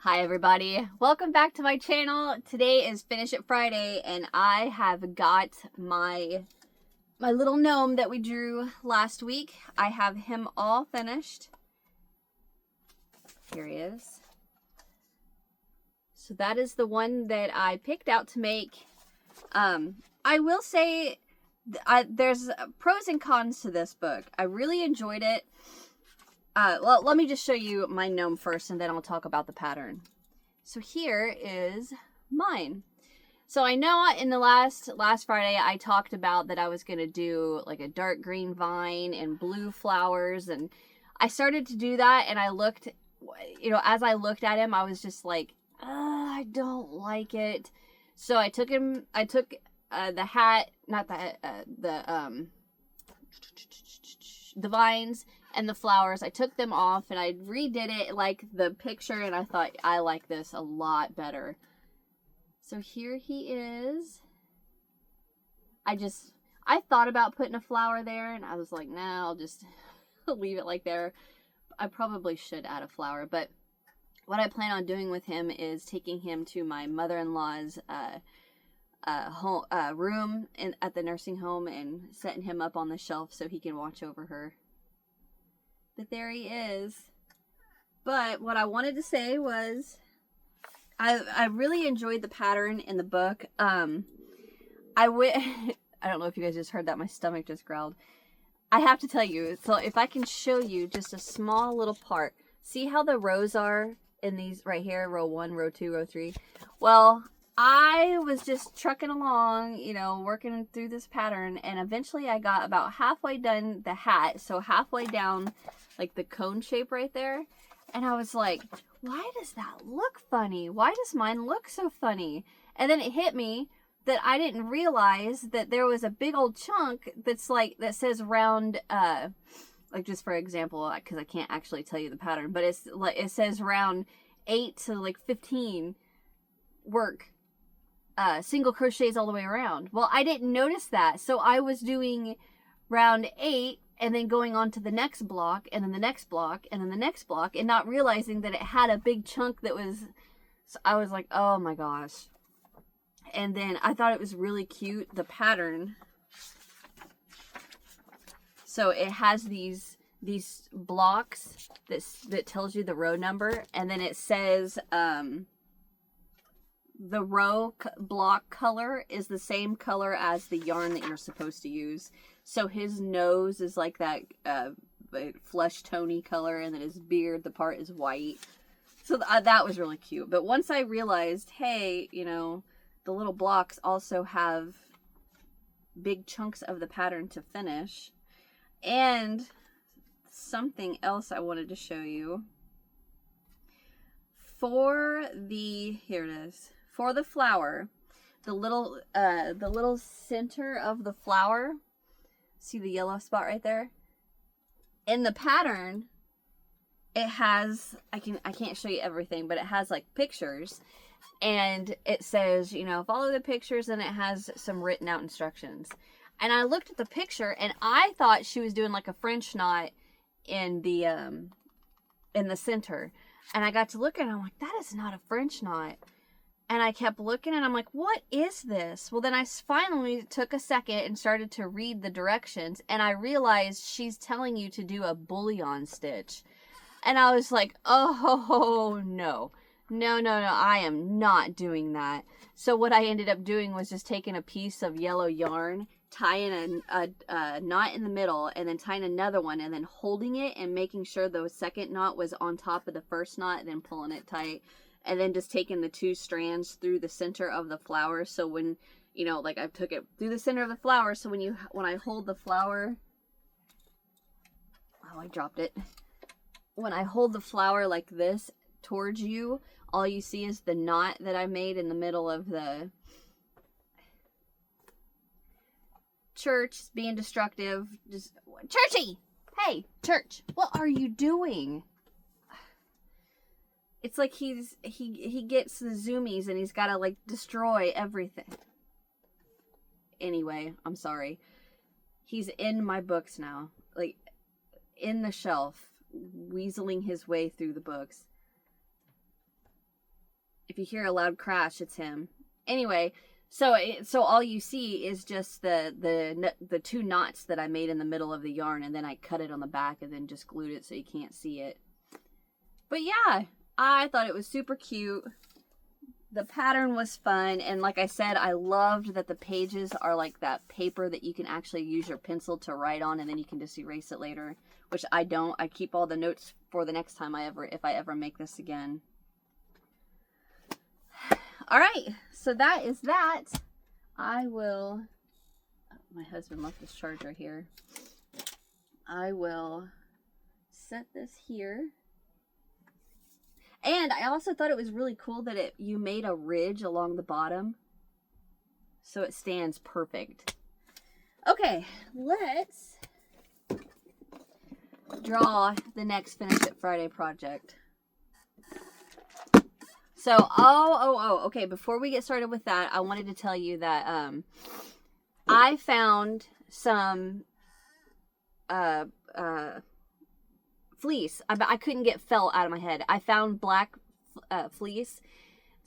Hi everybody, welcome back to my channel. Today is Finish It Friday and I have got my little gnome that we drew last week. I have him all finished. Here he is. So that is the one that I picked out to make. I will say there's pros and cons to this book. I really enjoyed it. Well, let me just show you my gnome first and then I'll talk about the pattern. So here is mine. So I know in the last Friday I talked about that I was going to do like a dark green vine and blue flowers, and I started to do that, and I looked, as I looked at him, I was just like, I don't like it. So I took the hat, not the hat, the vines and the flowers. I took them off and I redid it like the picture, and I thought I like this a lot better. So here he is. I thought about putting a flower there and I was like, nah, I'll just leave it like there. I probably should add a flower, but what I plan on doing with him is taking him to my mother-in-law's room at the nursing home and setting him up on the shelf so he can watch over her. But there he is. But what I wanted to say was I really enjoyed the pattern in the book. I don't know if you guys just heard that. My stomach just growled. I have to tell you, so if I can show you just a small little part. See how the rows are in these right here? Row 1, row 2, row 3. Well, I was just trucking along, working through this pattern, and eventually I got about halfway done the hat, so halfway down like the cone shape right there, and I was like, why does that look funny? Why does mine look so funny? And then it hit me that I didn't realize that there was a big old chunk that's like, that says round, like just for example, because I can't actually tell you the pattern, but it's like, it says round 8 to like 15 work. Single crochets all the way around. Well, I didn't notice that, so I was doing round 8 and then going on to the next block and then the next block and then the next block and not realizing that it had a big chunk that was, so I was like, oh my gosh. And then I thought it was really cute, the pattern. So it has these blocks that tells you the row number, and then it says the row block color is the same color as the yarn that you're supposed to use. So his nose is like that flesh tony color, and then his beard, the part is white. So that was really cute. But once I realized, hey, the little blocks also have big chunks of the pattern to finish. And something else I wanted to show you. For the flower, the little center of the flower, see the yellow spot right there? In the pattern, it has, I can't show you everything, but it has like pictures, and it says, follow the pictures, and it has some written out instructions. And I looked at the picture and I thought she was doing like a French knot in the center. And I got to look at it and I'm like, that is not a French knot. And I kept looking and I'm like, what is this? Well, then I finally took a second and started to read the directions, and I realized she's telling you to do a bullion stitch. And I was like, oh no, I am not doing that. So what I ended up doing was just taking a piece of yellow yarn, tying a knot in the middle, and then tying another one, and then holding it and making sure the second knot was on top of the first knot, and then pulling it tight, and then just taking the 2 strands through the center of the flower. So when, like I took it through the center of the flower, so when I hold the flower, oh, I dropped it. When I hold the flower like this towards you, all you see is the knot that I made in the middle of the church being destructive. Just, Churchy! Hey, Church, what are you doing? It's like he gets the zoomies and he's got to like destroy everything. Anyway, I'm sorry. He's in my books now. Like, in the shelf, weaseling his way through the books. If you hear a loud crash, it's him. Anyway, so all you see is just the 2 knots that I made in the middle of the yarn, and then I cut it on the back and then just glued it so you can't see it. But yeah, I thought it was super cute. The pattern was fun, and like I said, I loved that the pages are like that paper that you can actually use your pencil to write on, and then you can just erase it later, which I don't. I keep all the notes for the next time if I ever make this again. All right, so that is that. I will, oh, my husband left his charger here. I will set this here. And I also thought it was really cool that you made a ridge along the bottom, so it stands perfect. Okay, let's draw the next Finish It Friday project. So, okay, before we get started with that, I wanted to tell you that I found some fleece. I couldn't get felt out of my head. I found black fleece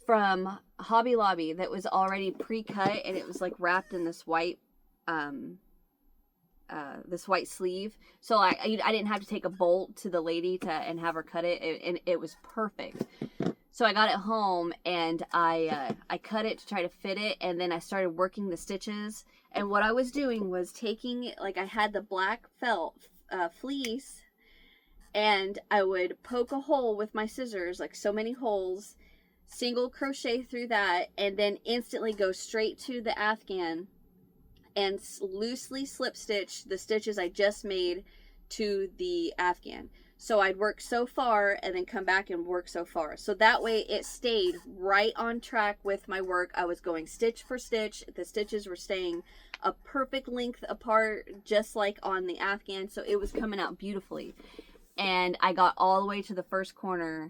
from Hobby Lobby that was already pre-cut, and it was like wrapped in this white sleeve. So I didn't have to take a bolt to the lady and have her cut it, and it was perfect. So I got it home, and I cut it to try to fit it, and then I started working the stitches. And what I was doing was taking, like, I had the black felt fleece, and I would poke a hole with my scissors, like so many holes, single crochet through that, and then instantly go straight to the Afghan and loosely slip stitch the stitches I just made to the Afghan. So I'd work so far and then come back and work so far. So that way it stayed right on track with my work. I was going stitch for stitch. The stitches were staying a perfect length apart, just like on the Afghan. So it was coming out beautifully. And I got all the way to the first corner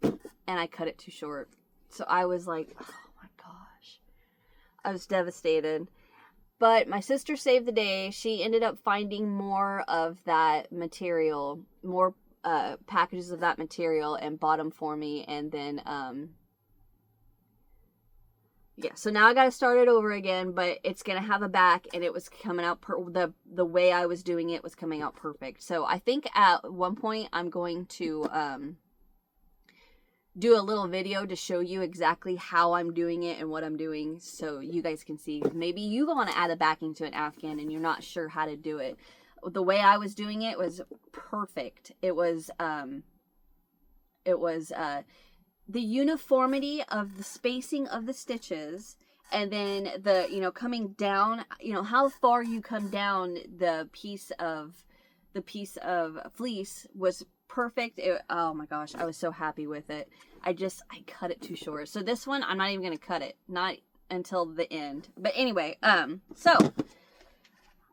and I cut it too short. So I was like, oh my gosh. I was devastated. But my sister saved the day. She ended up finding more of that material, more packages of that material, and bought them for me. And then, yeah, so now I got to start it over again, but it's going to have a back, and it was coming out, the way I was doing it was coming out perfect. So I think at one point I'm going to do a little video to show you exactly how I'm doing it and what I'm doing, so you guys can see. Maybe you want to add a backing to an Afghan and you're not sure how to do it. The way I was doing it was perfect. It was the uniformity of the spacing of the stitches, and then the, coming down, how far you come down the piece of fleece was perfect. Oh my gosh, I was so happy with it. I cut it too short. So this one, I'm not even going to cut it. Not until the end. But anyway, so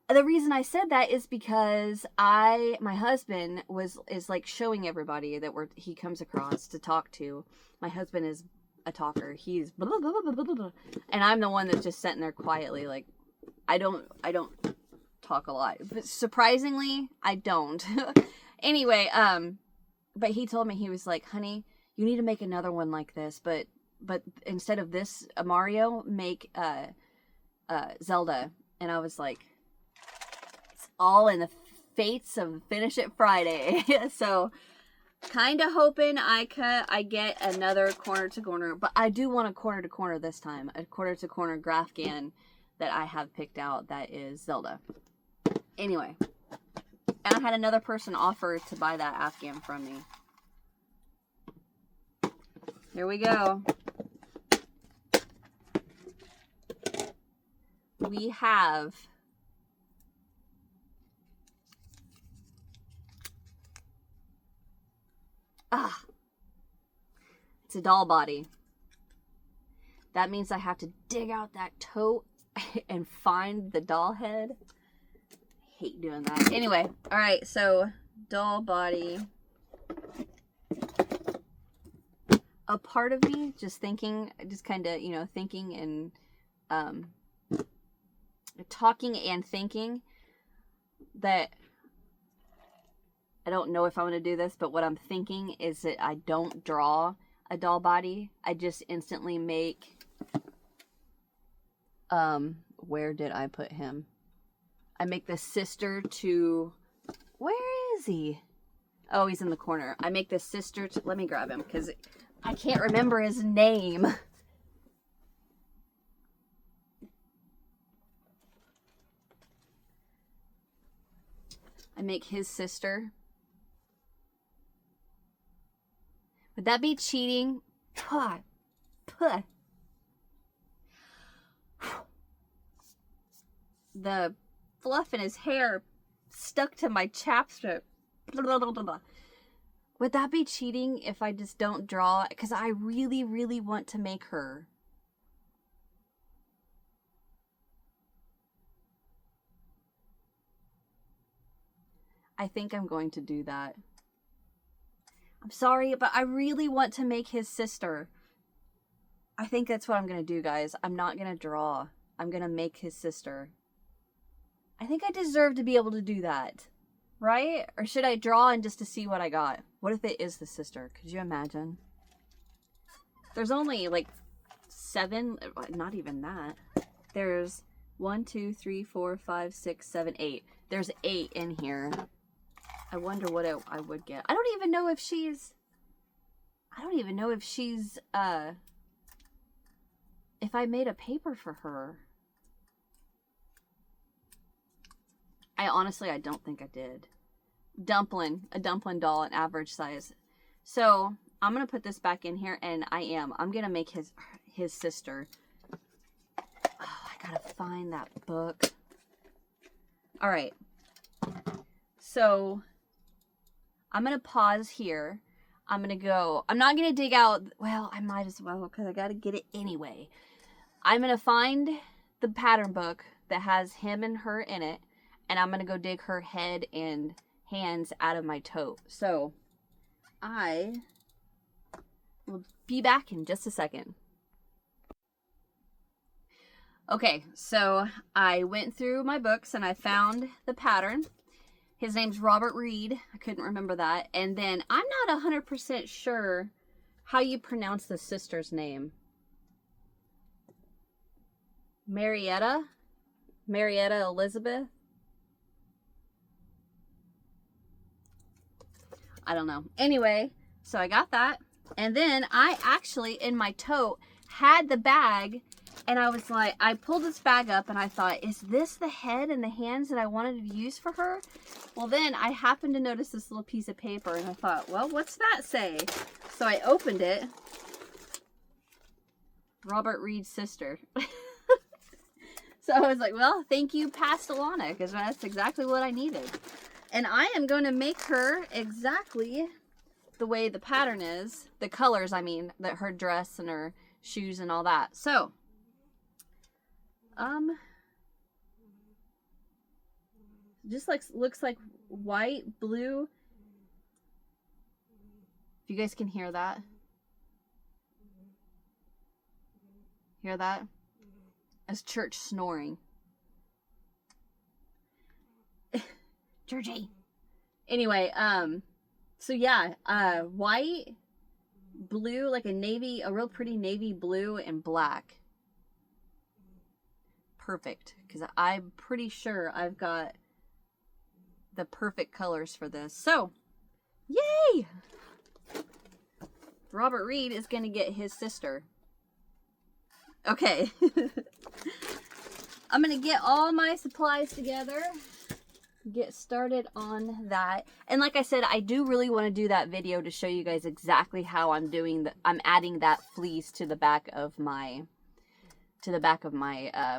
the reason I said that is because my husband is like showing everybody that he comes across to talk to. My husband is a talker. He's blah, blah, blah, blah, blah, blah. And I'm the one that's just sitting there quietly. Like, I don't talk a lot. But surprisingly, I don't. Anyway, but he told me, he was like, honey, you need to make another one like this, but instead of this Mario, make Zelda. And I was like, it's all in the fates of Finish It Friday. So kind of hoping I get another corner to corner, but I do want a corner to corner this time, a corner to corner Grafgan that I have picked out that is Zelda. Anyway, and I had another person offer to buy that Afghan from me. Here we go. We have it's a doll body. That means I have to dig out that tote and find the doll head. I hate doing that. Anyway, all right, so doll body. A part of me just thinking, just kind of, thinking and talking and thinking that I don't know if I want to do this, but what I'm thinking is that I don't draw a doll body, I just instantly make, where did I put him? I make the sister to, where is he? Oh, he's in the corner. I make the sister to, let me grab him because I can't remember his name. I make his sister. Would that be cheating? Puh. Puh. The fluff in his hair stuck to my chapstick. Would that be cheating if I just don't draw? Because I really, really want to make her. I think I'm going to do that. I'm sorry, but I really want to make his sister. I think that's what I'm going to do, guys. I'm not going to draw. I'm going to make his sister. I think I deserve to be able to do that. Right? Or should I draw and just to see what I got? What if it is the sister? Could you imagine? There's only like 7, not even that. There's 1, 2, 3, 4, 5, 6, 7, 8. There's 8 in here. I wonder what I would get. I don't even know if she's, if I made a paper for her. I don't think I did. A dumpling doll, an average size. So I'm going to put this back in here, and I'm going to make his sister. Oh, I got to find that book. All right. So I'm going to pause here. I'm going to go. I'm not going to dig out. Well, I might as well because I got to get it anyway. I'm going to find the pattern book that has him and her in it. And I'm going to go dig her head and hands out of my tote. So I will be back in just a second. Okay, so I went through my books and I found the pattern. His name's Robert Reed. I couldn't remember that. And then I'm not 100% sure how you pronounce the sister's name. Marietta Elizabeth? I don't know. Anyway, so I got that. And then I actually, in my tote, had the bag. And I was like, I pulled this bag up and I thought, is this the head and the hands that I wanted to use for her? Well, then I happened to notice this little piece of paper and I thought, well, what's that say? So I opened it. Robert Reed's sister. So I was like, well, thank you, Pastelana, because that's exactly what I needed. And I am going to make her exactly the way the pattern is. The colors, I mean, that her dress and her shoes and all that. So, just like, looks like white, blue. If you guys can hear that. Hear that? As church snoring. Georgie. Anyway, so yeah, white, blue, like a real pretty navy blue, and black. Perfect, because I'm pretty sure I've got the perfect colors for this. So, yay! Robert Reed is going to get his sister. Okay. I'm going to get all my supplies together. Get started on that. And like I said, I do really want to do that video to show you guys exactly how I'm doing I'm adding that fleece to the back of my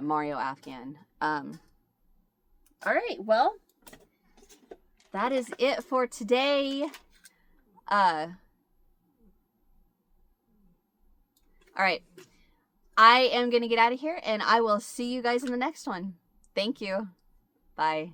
Mario Afghan. All right, well, that is it for today. All right. I am going to get out of here and I will see you guys in the next one. Thank you. Bye.